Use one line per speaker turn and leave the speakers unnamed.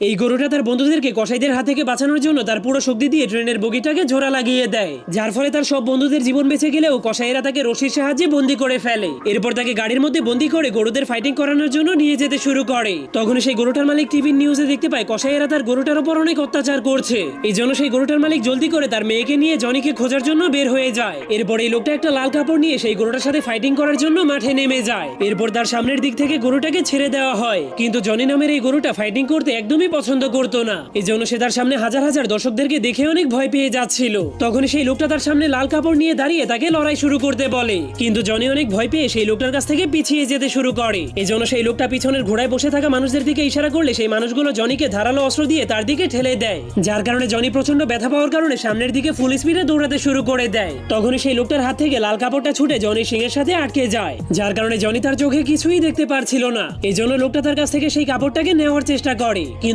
এই গরুটা তার বন্ধুদেরকে কসাইদের হাত থেকে বাঁচানোর জন্য তার পুরো শক্তি দিয়ে ট্রেনের বগিটাকে জোড়া লাগিয়ে দেয়, যার ফলে তার সব বন্ধুদের জীবন বেঁচে গেলেও কসাইয়েরা তাকে রশির সাহায্যে বন্দি করে ফেলে। এরপর তাকে গাড়ির মধ্যে বন্দি করে গরুদের ফাইটিং করানোর জন্য নিয়ে যেতে শুরু করে। তখন সেই গরুটার মালিক টিভির নিউজে দেখতে পায় কসাইয়েরা তার গরুটার উপর অনেক অত্যাচার করছে। এই জন্য সেই গরুটার মালিক জলদি করে তার মেয়েকে নিয়ে জনিকে খোঁজার জন্য বের হয়ে যায়। এরপর এই লোকটা একটা লাল কাপড় নিয়ে সেই গরুটার সাথে ফাইটিং করার জন্য মাঠে নেমে যায়। এরপর তার সামনের দিক থেকে গরুটাকে ছেড়ে দেওয়া হয়, কিন্তু জনি নামের এই গরুটা ফাইটিং করতে একদমই পছন্দ করতো না। এই জন্য সে তার সামনে হাজার হাজার দর্শকদেরকে দেখে অনেক ভয় পেয়ে যাচ্ছিল। তখন সেই লোকটা তার সামনে লাল কাপড় নিয়ে দাঁড়িয়ে তাকে লড়াই শুরু করতে বলে, কিন্তু জনি অনেক ভয় পেয়ে সেই লোকটার কাছ থেকে পিছিয়ে যেতে শুরু করে। এই জন্য সেই লোকটা পিছনের ঘোড়ায় বসে থাকা মানুষদের দিকে ইশারা করলে সেই মানুষগুলো জনিকে ধারালো অস্ত্র দিয়ে তার দিকে ঠেলে দেয়, যার কারণে জনি প্রচন্ড ব্যথা পাওয়ার কারণে সামনের দিকে ফুল স্পিডে দৌড়াতে শুরু করে দেয়। তখনই সেই লোকটার হাত থেকে লাল কাপড়টা ছুটে জনির সিংহের সাথে আটকে যায়, যার কারণে জনি তার চোখে কিছুই দেখতে পারছিল না। এই জন্য লোকটা তার কাছ থেকে সেই কাপড়টাকে নেওয়ার চেষ্টা করে, কিন্তু